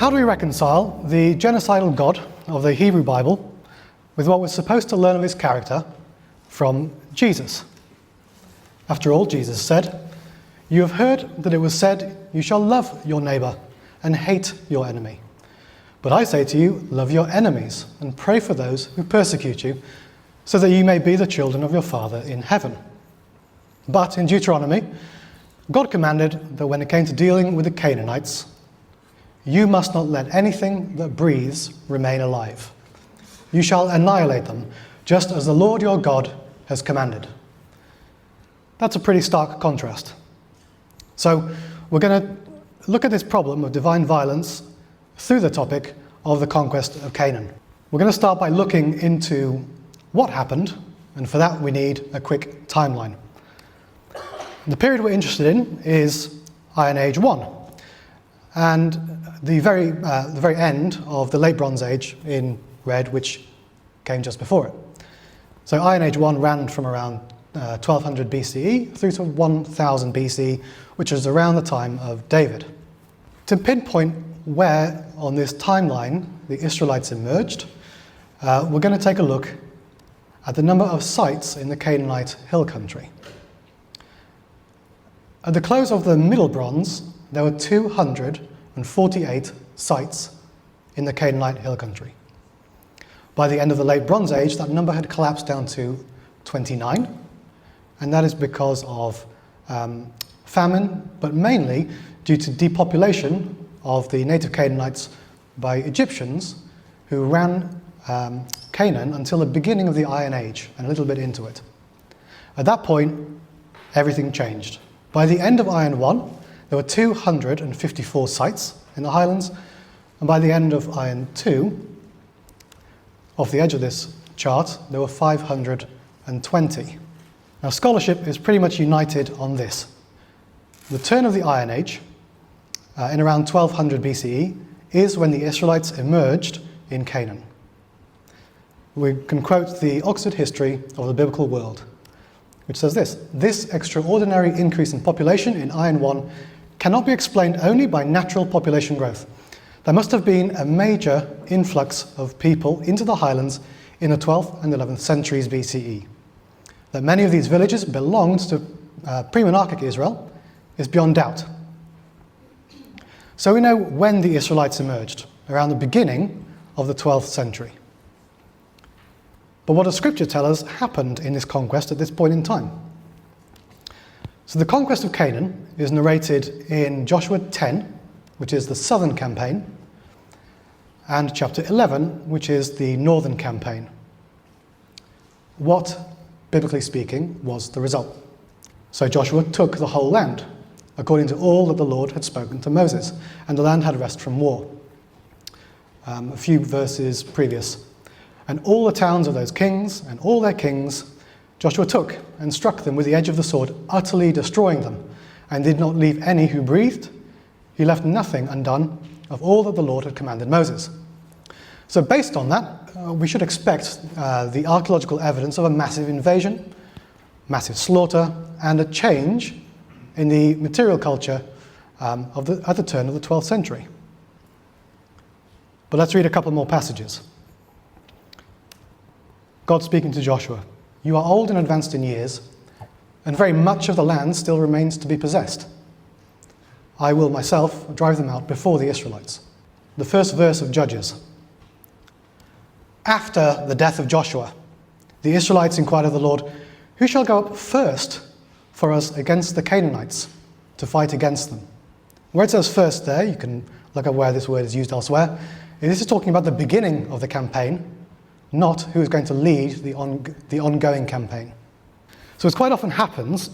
How do we reconcile the genocidal God of the Hebrew Bible with what we're supposed to learn of his character from Jesus? After all, Jesus said, "You have heard that it was said, 'You shall love your neighbor and hate your enemy.' But I say to you, love your enemies and pray for those who persecute you, so that you may be the children of your Father in heaven." But in Deuteronomy, God commanded that when it came to dealing with the Canaanites, you must not let anything that breathes remain alive. You shall annihilate them, just as the Lord your God has commanded. That's a pretty stark contrast. So we're going to look at this problem of divine violence through the topic of the conquest of Canaan. We're going to start by looking into what happened, and for that we need a quick timeline. The period we're interested in is Iron Age 1, and the very end of the Late Bronze Age in red, which came just before it. So Iron Age 1 ran from around 1200 BCE through to 1000 BC, which is around the time of David. To pinpoint where on this timeline the Israelites emerged, we're going to take a look at the number of sites in the Canaanite hill country. At the close of the Middle Bronze, there were 248 sites in the Canaanite hill country. By the end of the Late Bronze Age, that number had collapsed down to 29, and that is because of famine, but mainly due to depopulation of the native Canaanites by Egyptians who ran Canaan until the beginning of the Iron Age and a little bit into it. At that point, everything changed. By the end of Iron 1, there were 254 sites in the highlands, and by the end of Iron 2, off the edge of this chart, there were 520. Now, scholarship is pretty much united on this. The turn of the Iron Age, in around 1200 BCE, is when the Israelites emerged in Canaan. We can quote the Oxford History of the Biblical World, which says this: "This extraordinary increase in population in Iron 1 cannot be explained only by natural population growth. There must have been a major influx of people into the highlands in the 12th and 11th centuries BCE. That many of these villages belonged to pre-monarchic Israel is beyond doubt." So we know when the Israelites emerged, around the beginning of the 12th century. But what does Scripture tell us happened in this conquest at this point in time? So the conquest of Canaan is narrated in Joshua 10, which is the southern campaign, and chapter 11, which is the northern campaign. What, biblically speaking, was the result? So Joshua took the whole land, according to all that the Lord had spoken to Moses, and the land had rest from war. A few verses previous. "And all the towns of those kings and all their kings Joshua took and struck them with the edge of the sword, utterly destroying them, and did not leave any who breathed. He left nothing undone of all that the Lord had commanded Moses." So based on that, we should expect the archaeological evidence of a massive invasion, massive slaughter, and a change in the material culture at the turn of the 12th century. But let's read a couple more passages. God speaking to Joshua: "You are old and advanced in years, and very much of the land still remains to be possessed. I will myself drive them out before the Israelites." The first verse of Judges. After the death of Joshua, the Israelites inquired of the Lord, "Who shall go up first for us against the Canaanites to fight against them?" Where it says first there, you can look at where this word is used elsewhere. This is talking about the beginning of the campaign, not who is going to lead the ongoing campaign. So as quite often happens,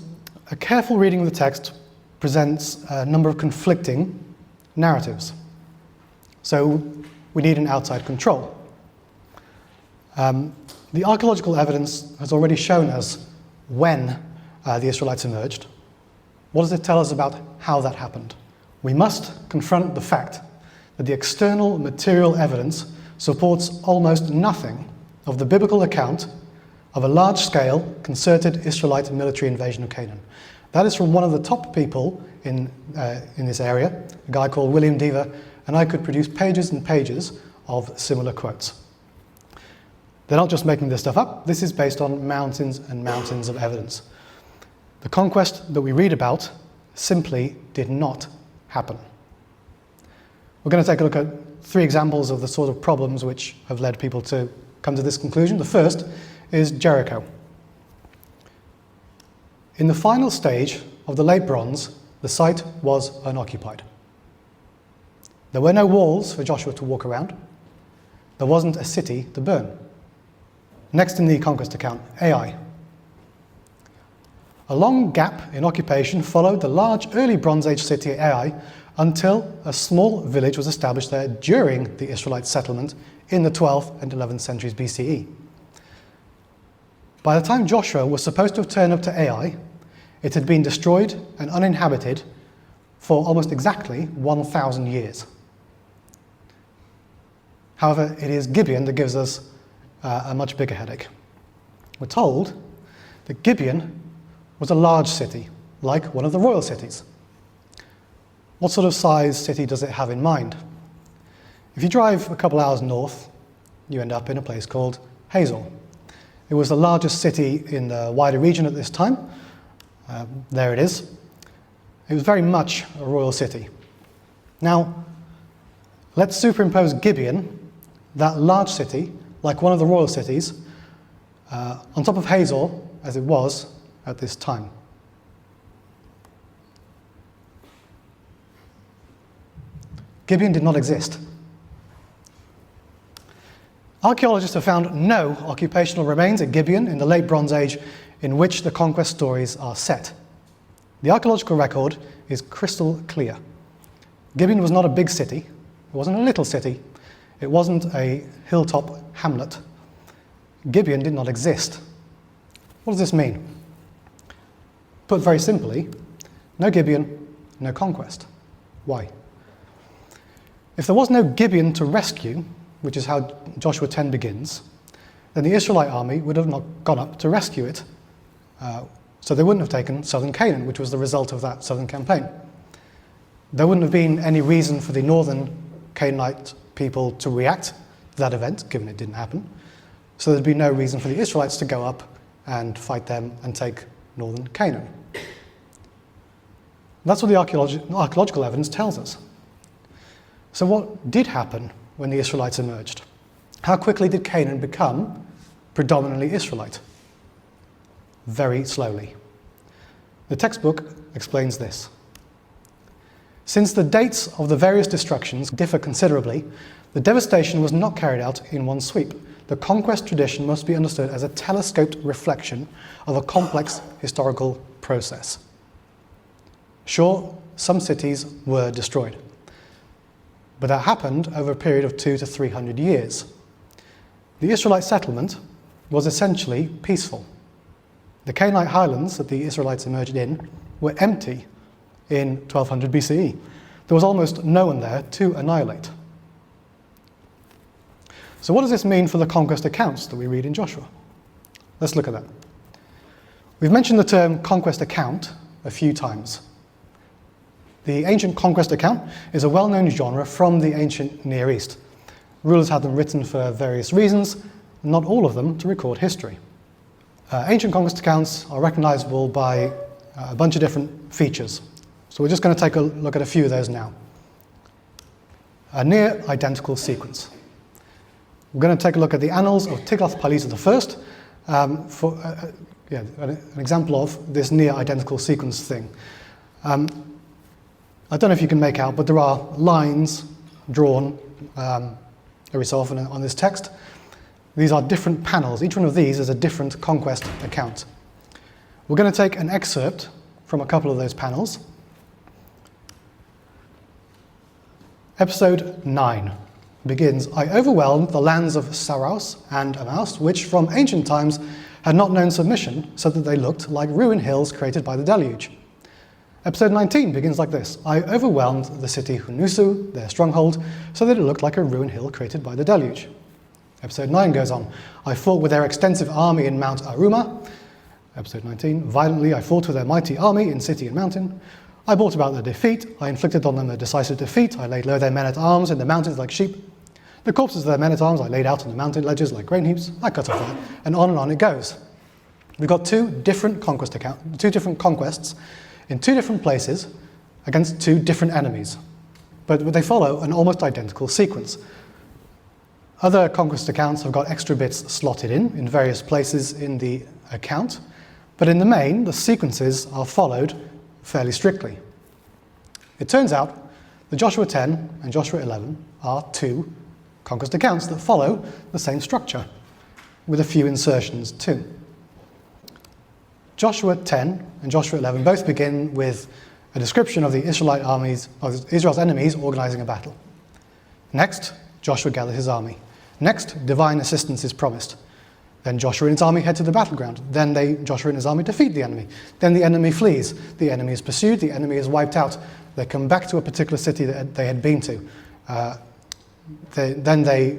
a careful reading of the text presents a number of conflicting narratives. So we need an outside control. The archaeological evidence has already shown us when the Israelites emerged. What does it tell us about how that happened? We must confront the fact that the external material evidence supports almost nothing of the biblical account of a large-scale, concerted Israelite military invasion of Canaan. That is from one of the top people in this area, a guy called William Dever, and I could produce pages and pages of similar quotes. They're not just making this stuff up, this is based on mountains and mountains of evidence. The conquest that we read about simply did not happen. We're going to take a look at 3 examples of the sort of problems which have led people to come to this conclusion. The first is Jericho. In the final stage of the Late Bronze, the site was unoccupied. There were no walls for Joshua to walk around. There wasn't a city to burn. Next in the conquest account, Ai. A long gap in occupation followed the large early Bronze Age city Ai until a small village was established there during the Israelite settlement in the 12th and 11th centuries BCE. By the time Joshua was supposed to have turned up to Ai, it had been destroyed and uninhabited for almost exactly 1,000 years. However, it is Gibeon that gives us a much bigger headache. We're told that Gibeon was a large city, like one of the royal cities. What sort of size city does it have in mind? If you drive a couple hours north, you end up in a place called Hazor. It was the largest city in the wider region at this time. There it is. It was very much a royal city. Now, let's superimpose Gibeon, that large city, like one of the royal cities, on top of Hazor, as it was at this time. Gibeon did not exist. Archaeologists have found no occupational remains at Gibeon in the late Bronze Age in which the conquest stories are set. The archaeological record is crystal clear. Gibeon was not a big city, it wasn't a little city, it wasn't a hilltop hamlet. Gibeon did not exist. What does this mean? Put very simply, no Gibeon, no conquest. Why? If there was no Gibeon to rescue, which is how Joshua 10 begins, then the Israelite army would have not gone up to rescue it. So they wouldn't have taken southern Canaan, which was the result of that southern campaign. There wouldn't have been any reason for the northern Canaanite people to react to that event, given it didn't happen. So there'd be no reason for the Israelites to go up and fight them and take northern Canaan. That's what the archaeological evidence tells us. So what did happen when the Israelites emerged? How quickly did Canaan become predominantly Israelite? Very slowly. The textbook explains this. Since the dates of the various destructions differ considerably, the devastation was not carried out in one sweep. The conquest tradition must be understood as a telescoped reflection of a complex historical process. Sure, some cities were destroyed, but that happened over a period of 200 to 300 years. The Israelite settlement was essentially peaceful. The Canaanite highlands that the Israelites emerged in were empty in 1200 BCE. There was almost no one there to annihilate. So what does this mean for the conquest accounts that we read in Joshua? Let's look at that. We've mentioned the term conquest account a few times. The ancient conquest account is a well-known genre from the ancient Near East. Rulers had them written for various reasons, not all of them to record history. Ancient conquest accounts are recognizable by a bunch of different features. So we're just going to take a look at a few of those now. A near identical sequence. We're going to take a look at the annals of Tiglath-Pileser I for an example of this near identical sequence thing. I don't know if you can make out, but there are lines drawn every so often on this text. These are different panels. Each one of these is a different conquest account. We're going to take an excerpt from a couple of those panels. Episode 9 begins, I overwhelmed the lands of Saros and Amos, which from ancient times had not known submission, so that they looked like ruined hills created by the deluge. Episode 19 begins like this, I overwhelmed the city Hunusu, their stronghold, so that it looked like a ruined hill created by the deluge. Episode 9 goes on, I fought with their extensive army in Mount Aruma. episode 19, violently I fought with their mighty army in city and mountain. I brought about their defeat. I inflicted on them a decisive defeat. I laid low their men-at-arms in the mountains like sheep. The corpses of their men-at-arms I laid out on the mountain ledges like grain heaps. I cut off that, and on it goes. We've got two different conquests in two different places against two different enemies, but they follow an almost identical sequence. Other conquest accounts have got extra bits slotted in various places in the account, but in the main, the sequences are followed fairly strictly. It turns out that Joshua 10 and Joshua 11 are two conquest accounts that follow the same structure, with a few insertions too. Joshua 10 and Joshua 11 both begin with a description of the Israelite armies, of Israel's enemies organising a battle. Next, Joshua gathers his army. Next, divine assistance is promised. Then Joshua and his army head to the battleground. Then Joshua and his army defeat the enemy. Then the enemy flees. The enemy is pursued. The enemy is wiped out. They come back to a particular city that they had been to. Then they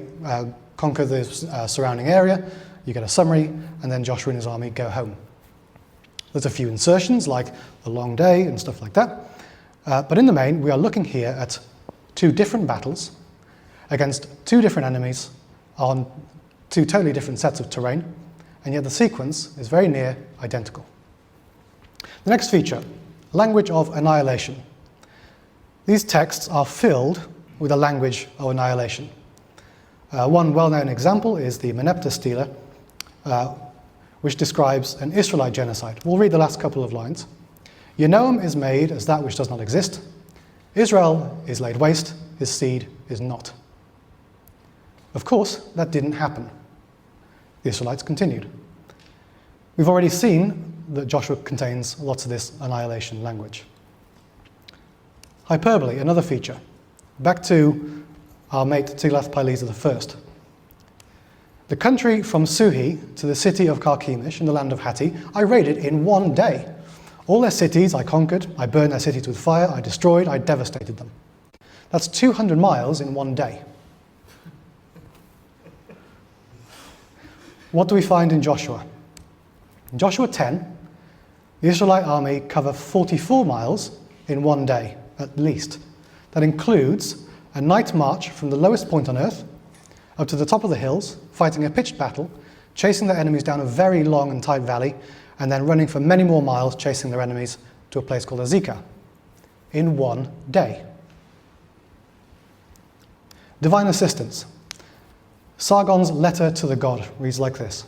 conquer the surrounding area. You get a summary, and then Joshua and his army go home. There's a few insertions, like the long day and stuff like that. But in the main, we are looking here at two different battles against two different enemies on two totally different sets of terrain, and yet the sequence is very near identical. The next feature, language of annihilation. These texts are filled with a language of annihilation. One well-known example is the Meneptah Stela, which describes an Israelite genocide. We'll read the last couple of lines. Yenoam is made as that which does not exist. Israel is laid waste, his seed is not. Of course, that didn't happen. The Israelites continued. We've already seen that Joshua contains lots of this annihilation language. Hyperbole, another feature. Back to our mate Tiglath-Pileser I. The country from Suhi to the city of Carchemish in the land of Hatti, I raided in one day. All their cities I conquered, I burned their cities with fire, I destroyed, I devastated them. That's 200 miles in one day. What do we find in Joshua? In Joshua 10, the Israelite army cover 44 miles in one day, at least. That includes a night march from the lowest point on earth up to the top of the hills, fighting a pitched battle, chasing their enemies down a very long and tight valley, and then running for many more miles, chasing their enemies to a place called Azekah, in one day. Divine assistance. Sargon's letter to the god reads like this.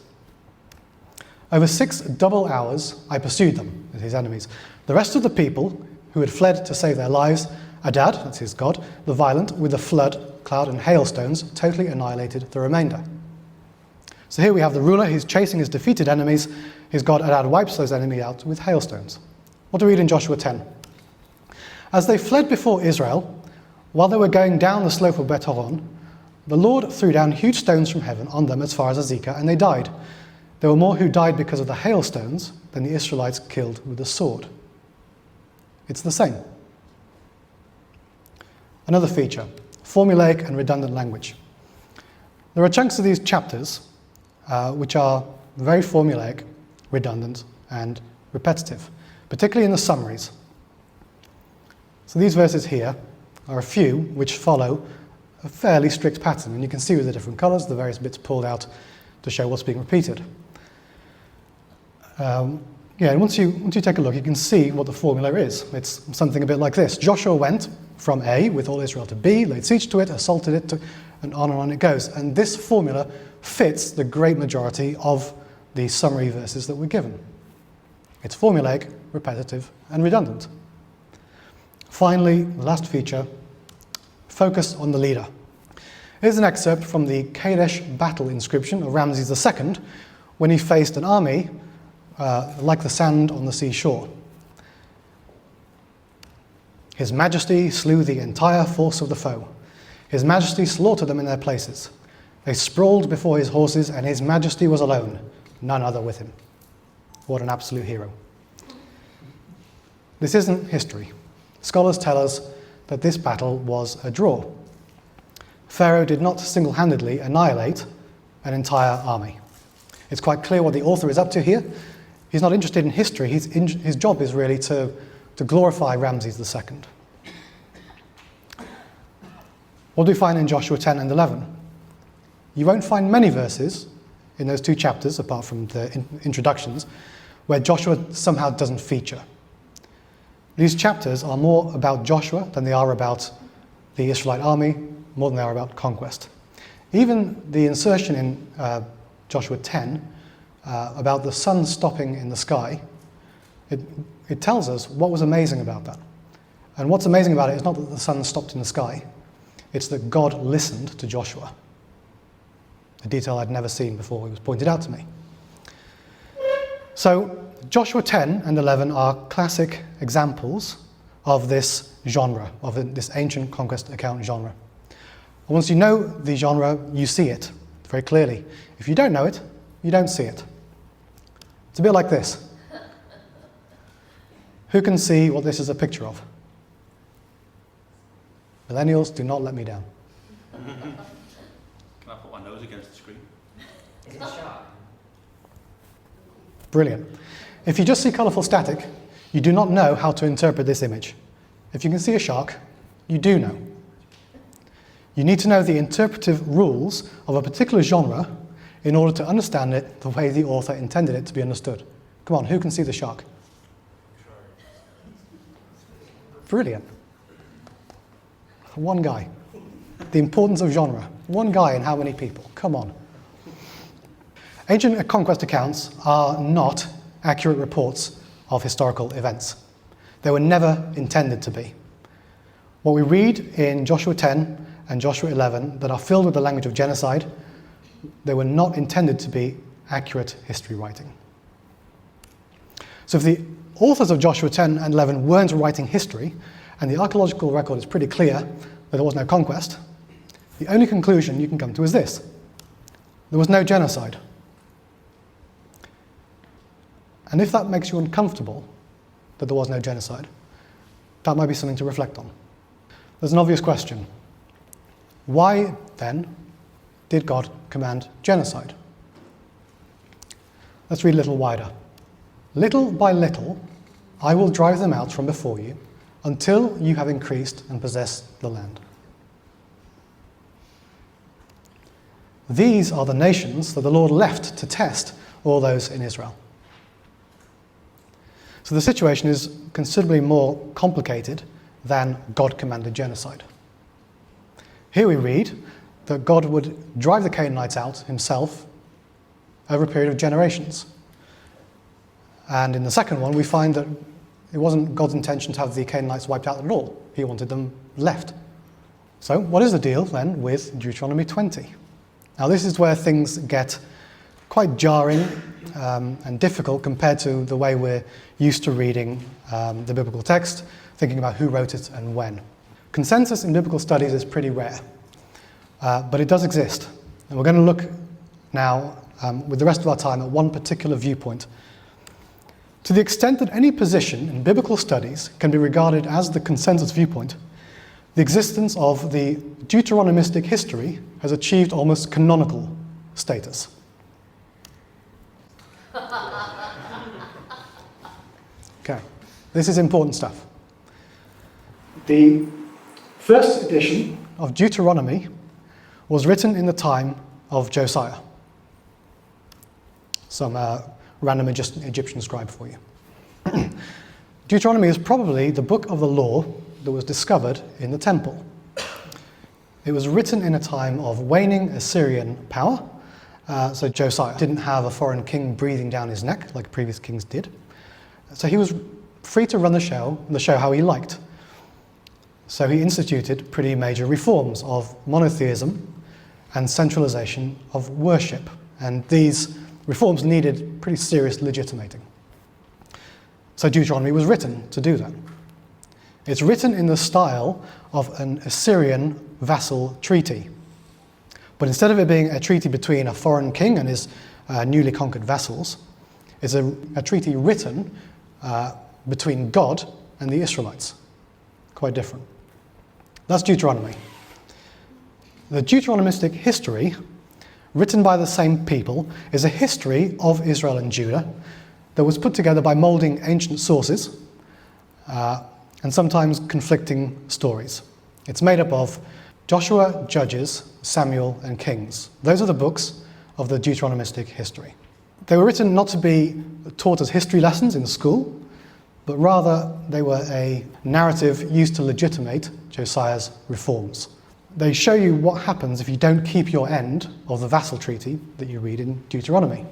Over 6 double hours I pursued them, his enemies. The rest of the people who had fled to save their lives, Adad, that's his god, the violent, with a flood, cloud and hailstones, totally annihilated the remainder. So here we have the ruler, he's chasing his defeated enemies. His god Adad wipes those enemies out with hailstones. What do we read in Joshua 10? As they fled before Israel, while they were going down the slope of Bet Horon, the Lord threw down huge stones from heaven on them as far as Azekah, and they died. There were more who died because of the hailstones than the Israelites killed with the sword. It's the same. Another feature, formulaic and redundant language. There are chunks of these chapters which are very formulaic, redundant, and repetitive, particularly in the summaries. So these verses here are a few which follow a fairly strict pattern, and you can see with the different colours, the various bits pulled out to show what's being repeated. And once you take a look, you can see what the formula is. It's something a bit like this. Joshua went from A with all Israel to B, laid siege to it, assaulted it, and on it goes. And this formula fits the great majority of the summary verses that we're given. It's formulaic, repetitive, and redundant. Finally, the last feature, focus on the leader. Here's an excerpt from the Kadesh battle inscription of Ramses II when he faced an army like the sand on the seashore. His Majesty slew the entire force of the foe. His Majesty slaughtered them in their places. They sprawled before his horses, and His Majesty was alone, none other with him. What an absolute hero. This isn't history. Scholars tell us that this battle was a draw. Pharaoh did not single-handedly annihilate an entire army. It's quite clear what the author is up to here. He's not interested in history. His job is really to glorify Ramses II. What do we find in Joshua 10 and 11? You won't find many verses in those two chapters, apart from the introductions, where Joshua somehow doesn't feature. These chapters are more about Joshua than they are about the Israelite army, more than they are about conquest. Even the insertion in Joshua 10 about the sun stopping in the sky, it tells us what was amazing about that. And what's amazing about it is not that the sun stopped in the sky, it's that God listened to Joshua. A detail I'd never seen before it was pointed out to me. So Joshua 10 and 11 are classic examples of this genre, of this ancient conquest account genre. And once you know the genre, you see it very clearly. If you don't know it, you don't see it. It's a bit like this. Who can see what this is a picture of? Millennials, do not let me down. Can I put my nose against the screen? Is it a shark? Brilliant. If you just see colourful static, you do not know how to interpret this image. If you can see a shark, you do know. You need to know the interpretive rules of a particular genre in order to understand it the way the author intended it to be understood. Come on, who can see the shark? Brilliant. One guy. The importance of genre. One guy in how many people? Come on. Ancient conquest accounts are not accurate reports of historical events. They were never intended to be. What we read in Joshua 10 and Joshua 11 that are filled with the language of genocide, they were not intended to be accurate history writing. So if the authors of Joshua 10 and 11 weren't writing history, and the archaeological record is pretty clear that there was no conquest, the only conclusion you can come to is this: there was no genocide. And if that makes you uncomfortable, that there was no genocide, that might be something to reflect on. There's an obvious question. Why, then, did God command genocide? Let's read a little wider. Little by little, I will drive them out from before you, until you have increased and possessed the land. These are the nations that the Lord left to test all those in Israel. So the situation is considerably more complicated than God commanded genocide. Here we read that God would drive the Canaanites out himself over a period of generations. And in the second one, we find that it wasn't God's intention to have the Canaanites wiped out at all. He wanted them left. So what is the deal then with Deuteronomy 20? Now this is where things get quite jarring and difficult compared to the way we're used to reading the biblical text, thinking about who wrote it and when. Consensus in biblical studies is pretty rare, but it does exist. And we're going to look now, with the rest of our time, at one particular viewpoint. To the extent that any position in biblical studies can be regarded as the consensus viewpoint, the existence of the Deuteronomistic history has achieved almost canonical status. Okay, this is important stuff. The first edition of Deuteronomy was written in the time of Josiah. Some random Egyptian scribe for you. Deuteronomy is probably the book of the law that was discovered in the temple. It was written in a time of waning Assyrian power, so Josiah didn't have a foreign king breathing down his neck like previous kings did. So he was free to run the show how he liked. So he instituted pretty major reforms of monotheism and centralization of worship, and these reforms needed pretty serious legitimating. So Deuteronomy was written to do that. It's written in the style of an Assyrian vassal treaty. But instead of it being a treaty between a foreign king and his newly conquered vassals, it's a treaty written between God and the Israelites. Quite different. That's Deuteronomy. The Deuteronomistic history, written by the same people, is a history of Israel and Judah, that was put together by moulding ancient sources and sometimes conflicting stories. It's made up of Joshua, Judges, Samuel, and Kings. Those are the books of the Deuteronomistic history. They were written not to be taught as history lessons in school, but rather they were a narrative used to legitimate Josiah's reforms. They show you what happens if you don't keep your end of the vassal treaty that you read in Deuteronomy.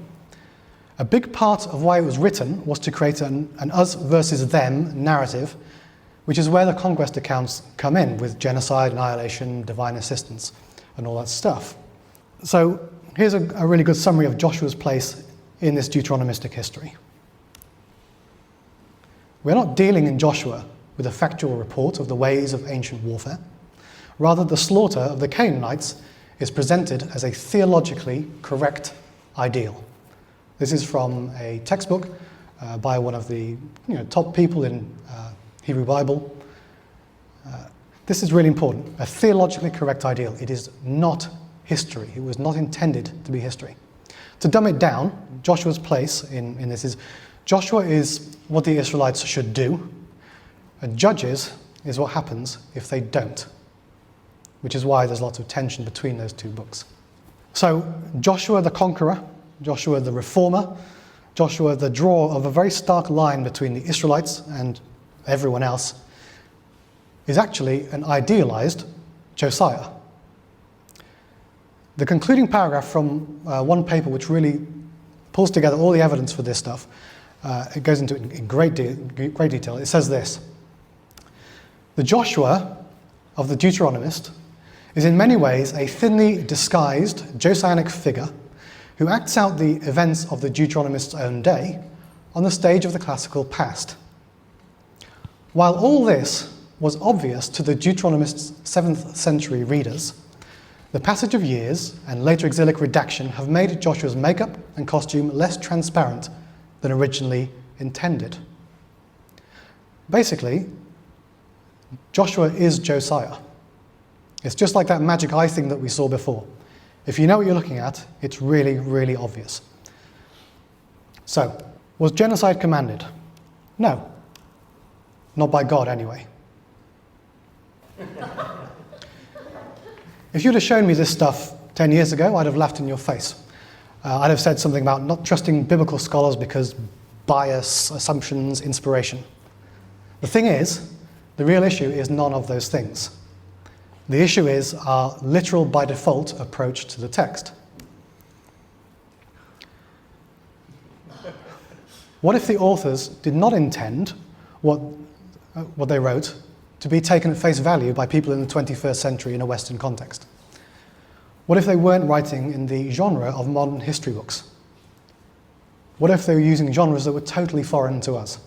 A big part of why it was written was to create an us versus them narrative, which is where the conquest accounts come in, with genocide, annihilation, divine assistance, and all that stuff. So here's a really good summary of Joshua's place in this Deuteronomistic history. We're not dealing in Joshua with a factual report of the ways of ancient warfare. Rather, the slaughter of the Canaanites is presented as a theologically correct ideal. This is from a textbook by one of the top people in Hebrew Bible. This is really important. A theologically correct ideal. It is not history. It was not intended to be history. To dumb it down, Joshua's place in this is, Joshua is what the Israelites should do, and Judges is what happens if they don't, which is why there's lots of tension between those two books. So Joshua the conqueror, Joshua the reformer, Joshua the drawer of a very stark line between the Israelites and everyone else, is actually an idealized Josiah. The concluding paragraph from one paper which really pulls together all the evidence for this stuff, it goes into it in great detail. It says this: the Joshua of the Deuteronomist is in many ways a thinly disguised Josianic figure who acts out the events of the Deuteronomist's own day on the stage of the classical past. While all this was obvious to the Deuteronomist's 7th century readers, the passage of years and later exilic redaction have made Joshua's makeup and costume less transparent than originally intended. Basically, Joshua is Josiah. It's just like that magic eye thing that we saw before. If you know what you're looking at, it's really, really obvious. So, was genocide commanded? No. Not by God, anyway. If you'd have shown me this stuff 10 years ago, I'd have laughed in your face. I'd have said something about not trusting biblical scholars because bias, assumptions, inspiration. The thing is, the real issue is none of those things. The issue is our literal by default approach to the text. What if the authors did not intend what they wrote to be taken at face value by people in the 21st century in a Western context? What if they weren't writing in the genre of modern history books? What if they were using genres that were totally foreign to us?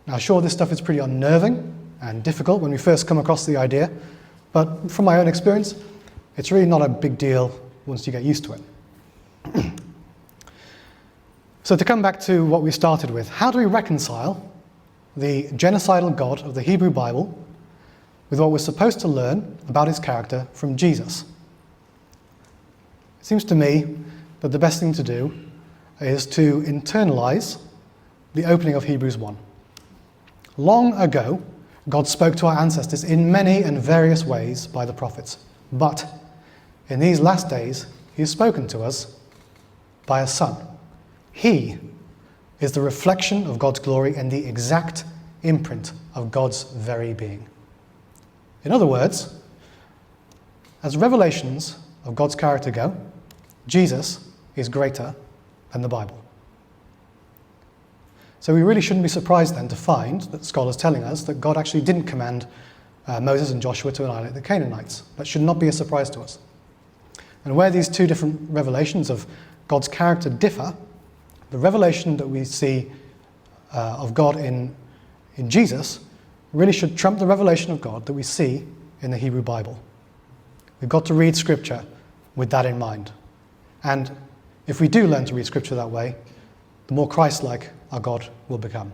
Now, sure, this stuff is pretty unnerving and difficult when we first come across the idea, but from my own experience, it's really not a big deal once you get used to it. So to come back to what we started with, how do we reconcile the genocidal God of the Hebrew Bible with what we're supposed to learn about his character from Jesus? It seems to me that the best thing to do is to internalize the opening of Hebrews 1. Long ago, God spoke to our ancestors in many and various ways by the prophets, but in these last days, he has spoken to us by a Son. He is the reflection of God's glory and the exact imprint of God's very being. In other words, as revelations of God's character go, Jesus is greater than the Bible. So we really shouldn't be surprised then to find that scholars telling us that God actually didn't command Moses and Joshua to annihilate the Canaanites. That should not be a surprise to us. And where these two different revelations of God's character differ, the revelation that we see of God in Jesus really should trump the revelation of God that we see in the Hebrew Bible. We've got to read Scripture with that in mind. And if we do learn to read Scripture that way, the more Christ-like our God will become.